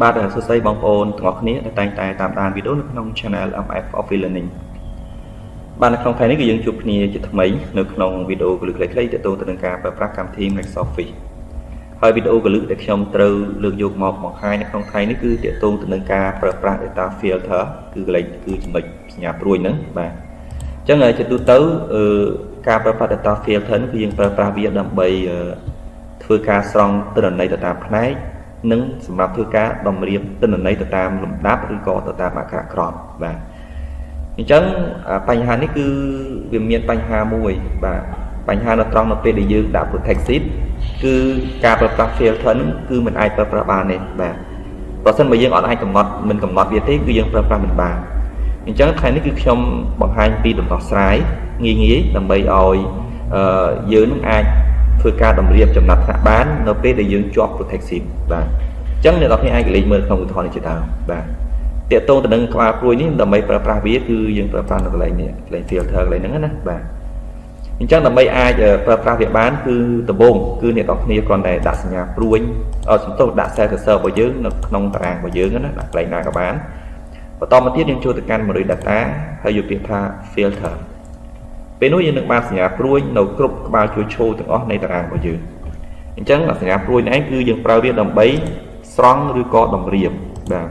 បាទសួស្តីបងប្អូនទាំងអស់គ្នាដែលតែងតែតាមដានវីដេអូនៅក្នុង Channel MsOffice Learning បាទនៅក្នុងថ្ងៃនេះគឺយើងជួបគ្នាជាថ្មីនៅក្នុងវីដេអូកលឹកខ្លីៗទាក់ទងទៅនឹងការប្រើប្រាស់កម្មវិធី MsOffice ហើយវីដេអូកលឹកដែលខ្ញុំត្រូវលើកយកមកបង្ហាញនៅក្នុងថ្ងៃនេះគឺទាក់ទងទៅនឹងការប្រើប្រាស់ data filter គឺកន្លែងគឺចំណុចសញ្ញាព្រួយហ្នឹងបាទអញ្ចឹងជាទូទៅការប្រើប្រាស់ data filter គឺយើងប្រើប្រាស់វាដើម្បីធ្វើការស្រង់ទិន្នន័យទៅតាមផ្នែកនិងសម្រាប់ធ្វើការតម្រៀបទិន្នន័យទៅតាមលំដាប់ឬក៏ទៅតាមអក្ខរក្រមបាទអញ្ចឹងបញ្ហានេះគឺវាមានបញ្ហាមួយបាទបញ្ហានៅត្រង់នៅពេលដែលយើងដាក់ protective គឺការប្រើប្រាស់ filter ហ្នឹងគឺមិនអាចប្រើប្រាស់បានទេបាទបើមិនបើយើងអត់អាចកំណត់មិនកំណត់វាទេគឺយើងប្រើប្រាស់មិនបានអញ្ចឹងថ្ងៃនេះគឺខ្ញុំបង្ហាញពីដំណោះស្រាយងាយៗដើម្បីឲ្យយើងនឹងអាចធ្វើការតម្រៀបចំណាត់ថ្នាក់បាននៅពេលដែលយើងជាប់ protective បាទអញ្ចឹងអ្នកនរគ្នាអាចកលេចមើលក្នុងឧទាហរណ៍នេះជាដើមបាទតាកតងទៅនឹងក្បាលព្រួយនេះដើម្បីប្រើប្រាស់វាគឺយើងប្រើប្រាស់នៅកន្លែងនេះកន្លែង filter កន្លែងហ្នឹងណាបាទអញ្ចឹងដើម្បីអាចប្រើប្រាស់វាបានគឺដំបូងគឺអ្នកនរគ្នាគ្រាន់តែដាក់សញ្ញាព្រួយសំទោសដាក់ cell cursor របស់យើងនៅក្នុងតារាងរបស់យើងណាដាក់កន្លែងណាក៏បានបន្តមកទៀតយើងចូលទៅកាន់ memory data ហើយយកពាក្យថា filterពេលនោះយើងនឹងបានសញ្ញាព្រួយនៅគ្រប់ក្បាលជួយឈរទាំងអស់នៃតារាងរបស់យើងអញ្ចឹងសញ្ញាព្រួយនេះឯងគឺយើងប្រើវាដើម្បីស្រង់ឬក៏តម្រៀបបាទ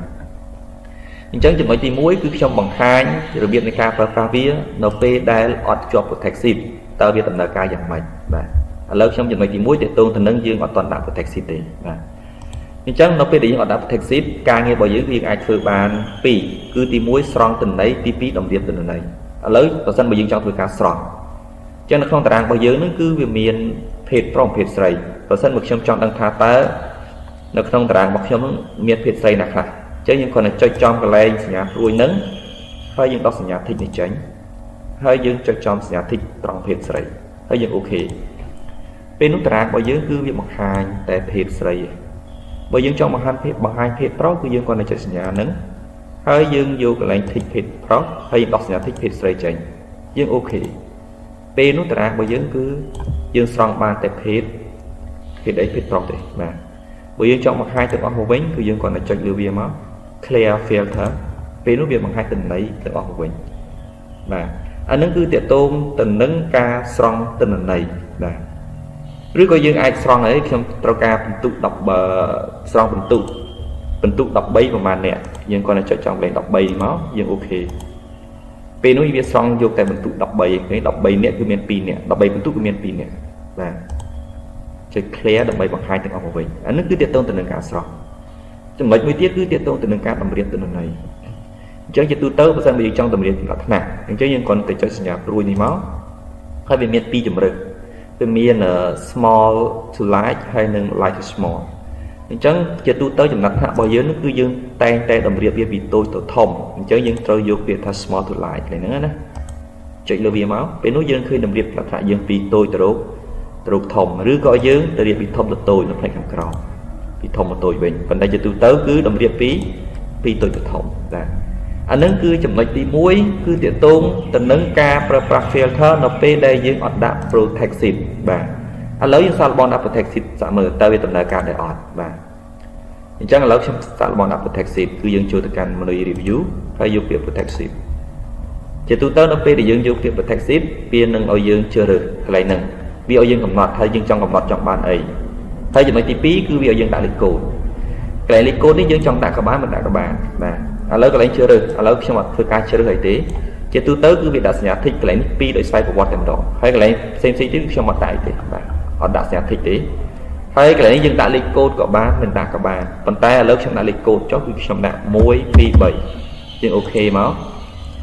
អញ្ចឹងចំណុចទី1គឺខ្ញុំបង្ហាញរបៀបនៃការប្រើប្រាស់វានៅពេលដែលអត់ជាប់ protective តើវាដំណើរការយ៉ាងម៉េចបាទឥឡូវខ្ញុំចំណុចទី1ទាក់ទងទៅនឹងយើងអត់ទាន់ដាក់ protective ទេបាទអញ្ចឹងនៅពេលដែលយើងអត់ដាក់ protective ការងាររបស់យើងគឺយើងអាចធ្វើបាន2គឺទី1ស្រង់ទិន្នន័យទី2តម្រៀបទិន្នន័យឥឡូវបើសិនបើយើងចង់ធ្វើការស្រង់អញ្ចឹងនៅក្នុងតារាងរបស់យើងនឹងគឺវាមានភេទប្រុសភេទស្រីបើសិនបើខ្ញុំចង់ដឹងថាតើនៅក្នុងតារាងរបស់ខ្ញុំនឹងមានភេទស្រីណាខ្លះអញ្ចឹងយើងគ្រាន់តែចុចចំកន្លែងសញ្ញាព្រួយនឹងហើយយើងដោះសញ្ញាtickនេះចេញហើយយើងចុចចំសញ្ញាtickត្រង់ភេទស្រីហើយយើងអូខេពេលនោះតារាងរបស់យើងគឺវាបង្ហាញតែភេទស្រីបើយើងចង់បង្ហាញភេទប្រុសគឺយើងគ្រាន់តែចុចសញ្ញានឹងហើយយើងយកកន្លែង tick ភេទប្រុសហើយដោះសញ្ញា tick ភេទស្រីចេញយើងអូខេពេលនោះតារាងរបស់យើងគឺយើងស្រង់បានតែភេទអីភេទប្រុសទេបាទបើយើងចង់បង្ហាញទាំងអស់មកវិញគឺយើងគ្រាន់តែចុចលើវាមក clear filter ពេលនោះវាបង្ហាញទិន្នន័យទាំងអស់មកវិញបាទអានឹងគឺតាក់ទងទៅនឹងការស្រង់ទិន្នន័យបាទឬក៏យើងអាចស្រង់ហើយខ្ញុំត្រូវការពិន្ទុ10ស្រង់ពិន្ទុ13ប្រហែលអ្នកយើងគ្រាន់តែចុចចំកន្លែង13មកយើងអូខេពេលនោះវាស្រង់យកតែពិន្ទុ13ឯង13អ្នកគឺមាន2អ្នក13ពិន្ទុគឺមាន2អ្នកបាទចុច clear ដើម្បីបង្ហាញទាំងអស់មកវិញអានេះគឺទាក់ទងទៅនឹងការស្រង់ចំណុចមួយទៀតគឺទាក់ទងទៅនឹងការតម្រៀបទិន្នន័យអញ្ចឹងជាទូទៅបើសិនបើយើងចង់តម្រៀបចំណាត់ថ្នាក់អញ្ចឹងយើងគ្រាន់តែចុចសញ្ញាព្រួយនេះមកហើយវាមាន2ជម្រើសវាមាន small to large ហើយនិង large to small អញ្ចឹងជាទូទៅចំណាត់ថ្នាក់របស់យើងគឺយើងតែងតែតម្រៀបវាពីតូចទៅធំអញ្ចឹងយើងត្រូវយកពាក្យថា small to large ហ្នឹងណាចុចលើវាមកពេលនោះយើងឃើញតម្រៀបចំណាត់ថ្នាក់យើងពីតូចទៅរកធំឬក៏យើងទៅរៀបពីធំទៅតូចនៅផ្នែកខាងក្រោមពីធំទៅតូចវិញប៉ុន្តែជាទូទៅគឺតម្រៀបពីតូចទៅធំបាទអានឹងគឺចំណុចទី1គឺទាក់ទងទៅនឹងការប្រើប្រាស់ filter នៅពេលដែលយើងអត់ដាក់ protective បាទឥឡូវយើងសាកល្បងដាក់ protective សាកមើលតើវាដំណើរការដែរអត់បាទអញ្ចឹងឥឡូវខ្ញុំសាកល្បងដាក់ protective គឺយើងចូលទៅកាន់ menu review ហើយយកពាក្យ protective ជាទូទៅនៅពេលដែលយើងយកពាក្យ protective វានឹងឲ្យយើងជ្រើសរើសកន្លែងហ្នឹងវាឲ្យយើងកំណត់ហើយយើងចង់កំណត់ចង់បានអីហើយចំណុចទី2គឺវាឲ្យយើងដាក់លេខកូដកន្លែងលេខកូដនេះយើងចង់ដាក់ក៏បានមិនដាក់ក៏បានបាទឥឡូវកន្លែងជ្រើសរើសឥឡូវខ្ញុំអត់ធ្វើការជ្រើសរើសអីទេជាទូទៅគឺវាដាក់សញ្ញា tick កន្លែងនេះ2ដោយស្វ័យប្រវត្តិតែម្ដងហើយកន្លែងផ្សេងទៀតខ្ញុំអត់ដាក់អីទេបាទអត់ដាក់សញ្ញា tick ទេហើយកន្លែងនេះយើងដាក់លេខកូដក៏បានមិនដាក់ក៏បានប៉ុន្តែឥឡូវខ្ញុំដាក់លេខកូដចុះគឺខ្ញុំដាក់1 2 3យើងអូខេមក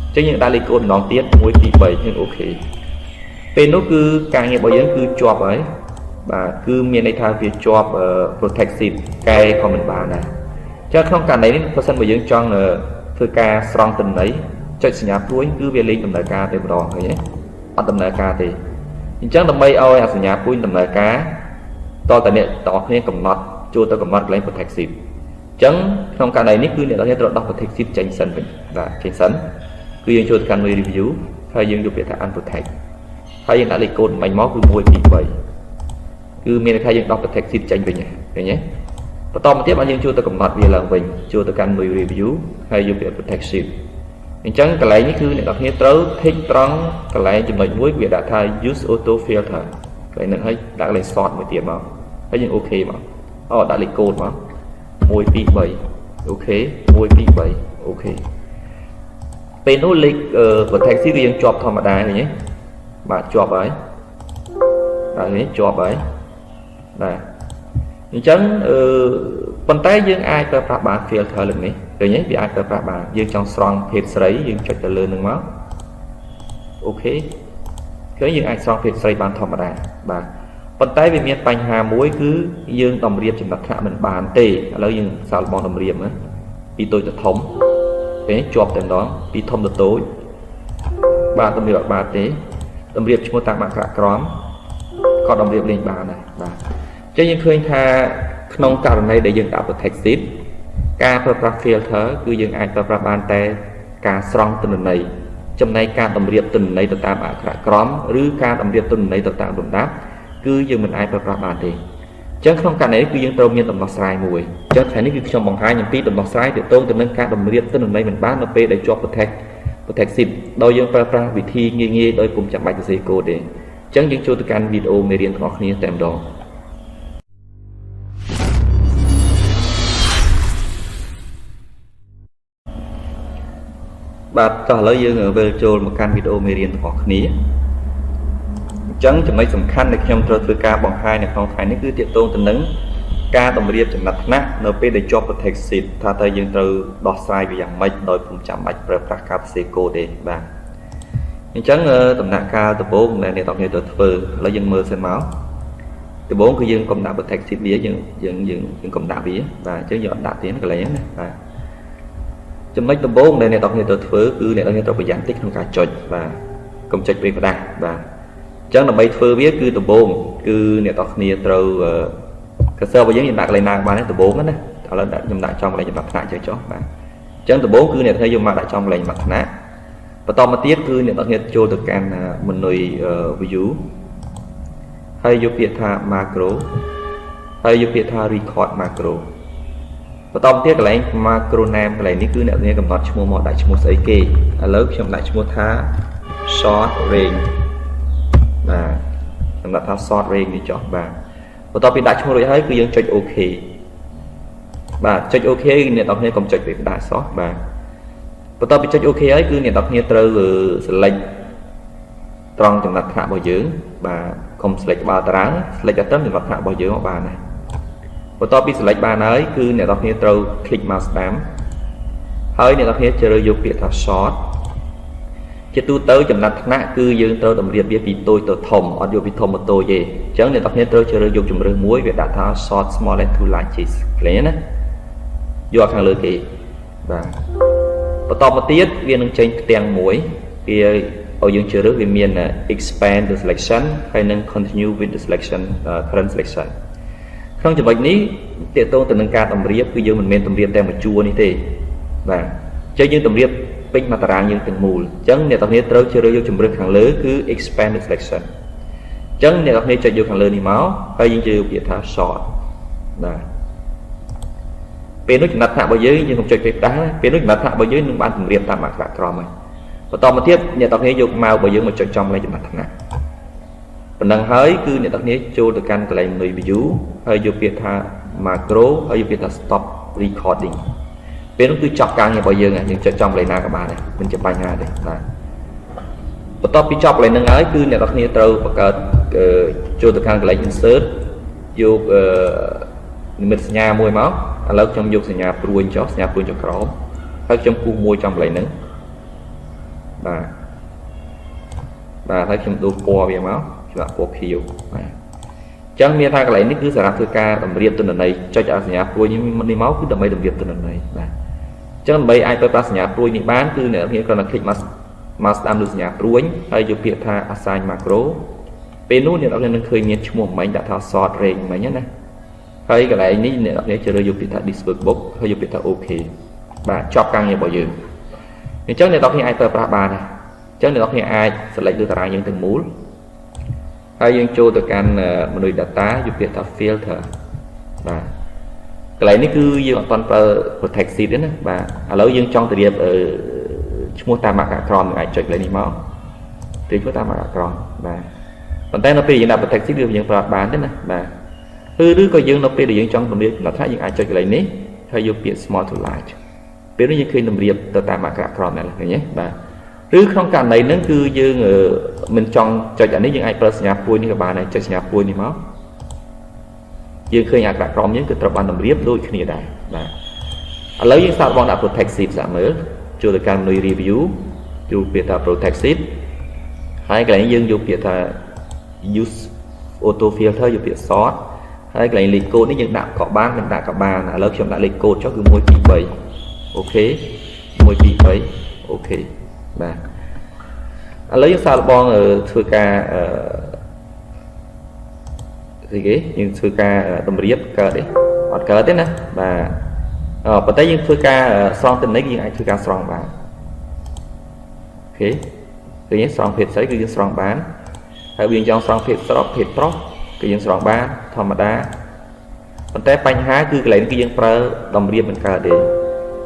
អញ្ចឹងយើងដាក់លេខកូដម្ដងទៀត1 2 3យើងអូខេពេលនោះគឺការងាររបស់យើងគឺជាប់ហើយបាទគឺមានន័យថាវាជាប់ protective កែក៏មិនបានដែរចឹងក្នុងករណីនេះបើសិនបើយើងចង់ធ្វើការស្រង់ទិន្នន័យចុចសញ្ញាព្រួយគឺវាលេងដំណើរការតែម្ដងឃើញទេអត់ដំណើរការទេអញ្ចឹងដើម្បីឲ្យអាសញ្ញាព្រួយដំណើរការតតែអ្នកតគ្នាកំណត់ចូលទៅកំណត់កន្លែង protective អញ្ចឹងក្នុងករណីនេះគឺអ្នកទាំងត្រូវដោះ protective ចេញសិនវិញបាទចេញសិនគឺយើងចូលទៅកាន់ review ហើយយើងយកពាក្យថា unprotect ហើយយើងដាក់លេខកូដមិញមកគឺ1 2 3គឺមានន័យថាយើងដោះ protective ចេញវិញឃើញទេ បន្តមកទៀតបានយើងជួយទៅកំណត់វាឡើងវិញជួយទៅកាន់ review ហើយយកពាក្យ protect sheet អញ្ចឹងកន្លែងនេះគឺអ្នកនរគ្នាត្រូវ tick ត្រង់កន្លែងចំណុចមួយវាដាក់ថា use auto filter កន្លែងហ្នឹងហើយដាក់កន្លែង sort មួយទៀតមកហើយយើងអូខេមកដាក់លេខកូដមក1 2 3អូខេ1 2 3អូខេពេលនោះលេខ protect sheet វាយើងជាប់ធម្មតាឃើញទេបាទជាប់ហើយបាទនេះជាប់ហើយបាទអញ្ចឹងប៉ុន្តែយើងអាចប្រើប្រាស់បាន filter លើនេះឃើញទេវាអាចប្រើប្រាស់បានយើងចង់ស្រង់ភេទស្រីយើងចុចទៅលើនឹងមកអូខេឃើញយើងអាចស្រង់ភេទស្រីបានធម្មតាបាទប៉ុន្តែវាមានបញ្ហាមួយគឺយើងតម្រៀបចំណាត់ថ្នាក់មិនបានទេឥឡូវយើងសាកល្បងតម្រៀបណាពីតូចទៅធំទេជាប់តែម្ដងពីធំទៅតូចបាទតម្រៀបអត់បានទេតម្រៀបឈ្មោះតាមអក្សរក្រមក៏តម្រៀបលេងបានដែរបាទអញ្ចឹងយើងឃើញថាក្នុងករណីដែលយើងដាក់ protect sheet ការប្រើប្រាស់ filter គឺយើងអាចប្រើប្រាស់បានតែការស្រង់ទិន្នន័យចំណែកការតម្រៀបទិន្នន័យទៅតាមអក្សរក្រមឬការតម្រៀបទិន្នន័យទៅតាមលំដាប់គឺយើងមិនអាចប្រើប្រាស់បានទេអញ្ចឹងក្នុងករណីនេះគឺយើងត្រូវមានដំណោះស្រាយមួយអញ្ចឹងថ្ងៃនេះគឺខ្ញុំបង្ហាញអំពីដំណោះស្រាយទាក់ទងទៅនឹងការតម្រៀបទិន្នន័យមិនបាននៅពេលដែលជាប់ protect sheet ដោយយើងប្រើប្រាស់វិធីងាយៗដោយពុំចាំបាច់សរសេរកូដទេអញ្ចឹងយើងចូលទៅកាន់វីដេអូមេរៀនទាំងអស់គ្នាតែម្ដងបាទតោះឥឡូវយើងវិលចូលមកកាន់វីដេអូមេរៀនទាំងអស់គ្នាអញ្ចឹងចំណុចសំខាន់ដែលខ្ញុំត្រូវធ្វើការបង្ហាញនៅក្នុងថ្ងៃនេះគឺទាក់ទងទៅនឹងការតម្រៀបចំណាត់ថ្នាក់នៅពេលដែលជាប់ protect sheet ថាតើយើងត្រូវដោះស្រាយវាយ៉ាងម៉េចដោយពុំចាំបាច់ប្រើប្រាស់ការសរសេរកូដទេបាទអញ្ចឹងដំណាក់កាលដំបូងដែលអ្នកទាំងគ្នាត្រូវធ្វើឥឡូវយើងមើលសិនមកដំបូងគឺយើងកុំដាក់ protect sheet វាយើងកុំដាក់វាបាទអញ្ចឹងយើងអត់ដាក់ទៀតកន្លែងហ្នឹងណាបាទចំណុចដំបូងដែលអ្នកទាំងគ្នាត្រូវធ្វើគឺអ្នកទាំងគ្នាត្រូវប្រយ័ត្នតិចក្នុងការចុចបាទកុំចុចពេលផ្ដាស់បាទអញ្ចឹងដើម្បីធ្វើវាគឺដំបូងគឺអ្នកទាំងគ្នាត្រូវcursor របស់យើងដាក់កន្លែងណាបានទេដំបូងណាឥឡូវខ្ញុំដាក់ចំកន្លែងចំណាត់ថ្នាក់ចុះបាទអញ្ចឹងដំបូងគឺអ្នកទាំងគ្នាយកមកដាក់ចំកន្លែងចំណាត់ថ្នាក់បន្តមកទៀតគឺអ្នកទាំងគ្នាចូលទៅកាន់ menu view ហើយយកពាក្យថា macro ហើយយកពាក្យថា record macro បន្តមកទៀតកន្លែង macro name កន្លែងនេះគឺអ្នកទាំងគ្នាកំណត់ឈ្មោះមកដាក់ឈ្មោះស្អីគេឥឡូវខ្ញុំដាក់ឈ្មោះថា short range បាទកំណត់ថា short range នេះចុះបាទបន្ទាប់ពីដាក់ឈ្មោះរួចហើយគឺយើងចុច OK បាទចុច OK អ្នកទាំងគ្នាកុំចុចពេលផ្ដាច់សោះបាទបន្ទាប់ពីចុច OK ហើយគឺអ្នកទាំងគ្នាត្រូវ select ត្រង់ចំណាត់ថ្នាក់របស់យើងបាទកុំ select ក្បាលតារាង select តែត្រឹមចំណាត់ថ្នាក់របស់យើងមកបានណាបន្ទាប់ពី select បានហើយគឺអ្នកទាំងគ្នាត្រូវ click មកស្ដាំហើយអ្នកទាំងគ្នាជ្រើសយកពាក្យថា short ជាទូទៅចំណាត់ថ្នាក់គឺយើងត្រូវតម្រៀបវាពីតូចទៅធំអត់យកពីធំមកតូចទេអញ្ចឹងអ្នកទាំងគ្នាត្រូវជ្រើសយកជម្រើសមួយវាដាក់ថា short smallest to largest ឃើញណាយកខាងលើគេបាទបន្តមកទៀតវានឹងចេញផ្ទាំងមួយវាឲ្យយើងជ្រើសរើសវាមាន expand the selection ហើយនឹង continue with the selection current selection ក្នុងចំណុចនេះទាក់ទងទៅនឹងការតម្រៀបគឺយើងមិនមែនតម្រៀបតែមួយជួរនេះទេបាទអញ្ចឹងយើងតម្រៀបពេញមកតារាងយើងទាំងមូលអញ្ចឹងអ្នកទាំងគ្នាត្រូវជ្រើសយកជម្រើសខាងលើគឺ expand the selection អញ្ចឹងអ្នកទាំងគ្នាចុចយកខាងលើនេះមកហើយយើងជ្រើសយកពាក្យថា short បាទពេលនោះចំណាត់ថ្នាក់របស់យើងកុំចុចពេលផ្ដាស់ណាពេលនោះចំណាត់ថ្នាក់របស់យើងនឹងបានតម្រៀបតាមអក្សរក្រមហើយបន្តមកទៀតអ្នកទាំងគ្នាយកម៉ៅរបស់យើងមកចុចចំកន្លែងចំណាត់ថ្នាក់ប៉ុណ្ណឹងហើយគឺអ្នកទាំងគ្នាចូលទៅកាន់កន្លែង menu view ហើយយកពាក្យថា macro ហើយយកពាក្យថា stop recording ពេលនោះគឺចប់ការងាររបស់យើងចុចចំកន្លែងណាក៏បានដែរមិនជាបញ្ហាទេបាទបន្ទាប់ពីចប់កន្លែងហ្នឹងហើយគឺអ្នកទាំងគ្នាត្រូវបង្កើតចូលទៅកាន់កន្លែង insert យកនិមិត្តសញ្ញាមួយមកឥឡូវខ្ញុំយកសញ្ញាព្រួយចុះសញ្ញាព្រួយចុះក្រោមហើយខ្ញុំគូសមួយចំកន្លែងហ្នឹងបាទហើយខ្ញុំដូរពណ៌វាមកខ្ញុំដាក់ពណ៌ខៀវបាទអញ្ចឹងមានថាកន្លែងនេះគឺសម្រាប់ធ្វើការតម្រៀបទិន្នន័យចុចឲ្យសញ្ញាព្រួយនេះមកគឺដើម្បីតម្រៀបទិន្នន័យបាទអញ្ចឹងដើម្បីអាចប្រើប្រាស់សញ្ញាព្រួយនេះបានគឺអ្នកគ្នាគ្រាន់តែคลิกមកស្ដាំលើសញ្ញាព្រួយហើយយកពាក្យថា assign macro ពេលនោះអ្នកគ្នានឹងឃើញមានឈ្មោះមិញដាក់ថា short range មិញណាហើយកន្លែងនេះអ្នកគ្នាជ្រើសយកពាក្យថា this workbook ហើយយកពាក្យថា OK បាទចប់ការងាររបស់យើងអញ្ចឹងអ្នកគ្នាអាចប្រើប្រាស់បានដែរអញ្ចឹងអ្នកគ្នាអាច select លើតារាងយើងទាំងមូលហើយយើងចូលទៅកាន់ menu data យកពាក្យថា filter បាទ cái này cứ dương toàn protect seed đấy nè và lâu dương trong từ điệp ở mua ta mặc cả tròn ngày chạy lại đi máu thì chúng ta mặc cả tròn và còn tay nó bị là protect seed được dương bán đấy nè và đứa coi dương nó bị được dương trong từ điệp là thấy dương ai chạy lại ní hay dùng biển small to large biết nó như khi nằm điệp từ ta mặc cả tròn này là nhé và không cả này nó cứ dương mình trong chạy này dương ai plus nhà vui như các bạn này chạy nhà vui đi máu dương khơi nhạc đã những cái tập ban làm riết đôi khi này là lấy những sao bọn đã protective giảm mới cho được càng nuôi review dù việc là protective hai cái này dương dùng việc là use auto filter dùng việc sort hai cái này lịch code nếu những đạn có ban mình đạn có ba là lớp trong đã lịch code cho cứ mỗi kỳ 7 ok mỗi kỳ 7 ok và lấy những sao bọn ở thưa ca gì cái nhưng thưa ca tầm riết cờ đấy hoặc cờ thế nè và và tới những thưa ca song tình lấy gì ai thưa ca song bán ok cứ nhé song phết sấy cứ những song bán hay biên trong song phết drop cứ những song bán thầm mà đa còn té bánh há cứ lấy cái những pro tầm riết mình cờ đấy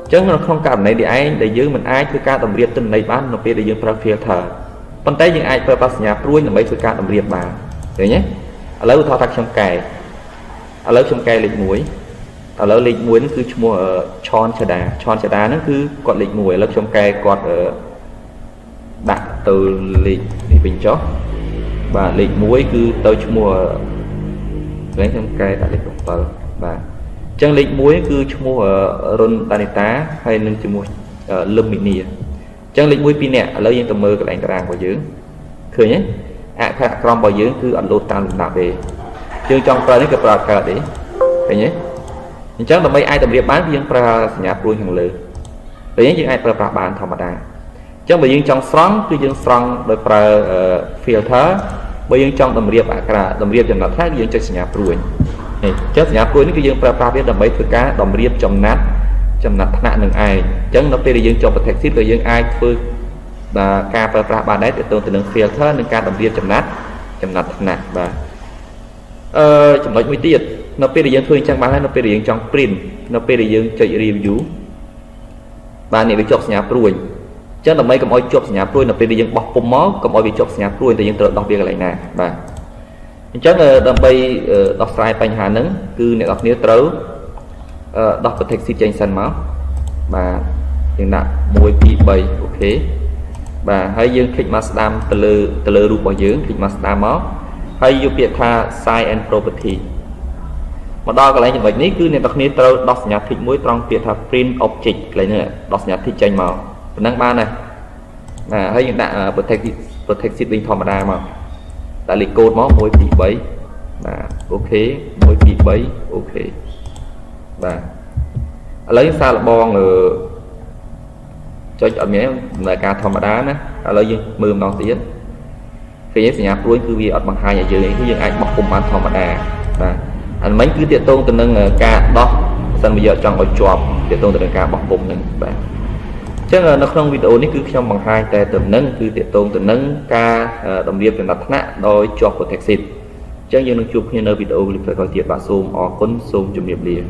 chứ nó không cảm này để ai để giữ mình ai thưa ca tầm riết tình này bán nó biết để những pro filter còn té những ai pro pass nhà ruồi là mấy thưa ca tầm riết bán đấy nhé lấy thao tác trong cài lấy trong cài lịch muối lấy lịch muối nó cứ mua tròn chả đá nó cứ còn lịch muối lấy trong cài còn ở đặt từ lịch thì bình chó và lịch muối cứ tới mua lấy trong cài đặt lịch động tờ và chân lịch muối cứ mua ở ron tanita hay nên mua lâm mini chân lịch muối pin nè lấy những tầm mơ cái ảnh ràng vào dưới khởi nhé Chrome bảo dưỡng cứ upload tăng nạp về chương trong pro đến cái pro cờ đấy thấy nhé chắc là mấy ai tầm điệp bán riêng pro nhà luôn hàng lừa đấy những ai pro bán thầm đa chắc bởi dương trong strong cứ dương strong đôi pro filter bởi dương trong tầm điệp cả tầm điệp chẳng là khác dương cho nhà ruồi chắc nhà ruồi nó cứ dương pro biết là mấy thứ cá tầm điệp trong nát nạn đừng ai chắc nó bây giờ dương cho protect ship rồi dương ai phương và ca pra ba đấy để tôi từ đường filter nên ca đồng viên chấm nát nè và chấm nói mới tiệt nó bây giờ thuê trang bán nó bây giờ trong print nó bây giờ chạy review và này bị chọc nhà ruồi chắc là mấy cái mối chọc nhà ruồi nó bây giờ bọc bông máu còn mọi bị chọc nhà ruồi thì những tự đọc việc lại nè và chắc là đâm bay đọc sai bánh hà nứng cứ này đọc nếu trấu đọc cái text trên sân máu và hiện tại môi pi 7 ok và hãy dương click master từ lơรูป របស់យើង click master មកហើយយកពាក្យថា size and property មកដល់កន្លែងចំណុចនេះគឺអ្នកនរគ្នាត្រូវដោះសញ្ញា tick មួយត្រង់ពាក្យថា print object កន្លែងនេះដោះសញ្ញា tick ចេញមកប៉ុណ្ណឹងបានហើយហើយយើងដាក់ protect sheet វិញធម្មតាមកដាក់លេខកូដមក1 2 3បាទអូខេ1 2 3អូខេបាទឥឡូវយើងសាកល្បងcho ở nhé là ca thầm đá nè lấy gì mưa non tiếng khi nhé nhà cuối cứ vì ở bằng hai nhà dưới cái dân anh bọc cùng bán thầm đá và anh mấy cứ tiện tôn từ nâng ca đó xong bây giờ trong ở chọp tiện tôn từ nâng ca bọc cùng nâng và chắc là nó không video này cứ trong bằng hai tay từ nâng cứ tiện tôn từ nâng ca đồng điệp về đặt nạ đôi chọp của taxi chắc như nó chụp như nơi video phải coi tiện bà zoom ở con zoom chụp điệp liền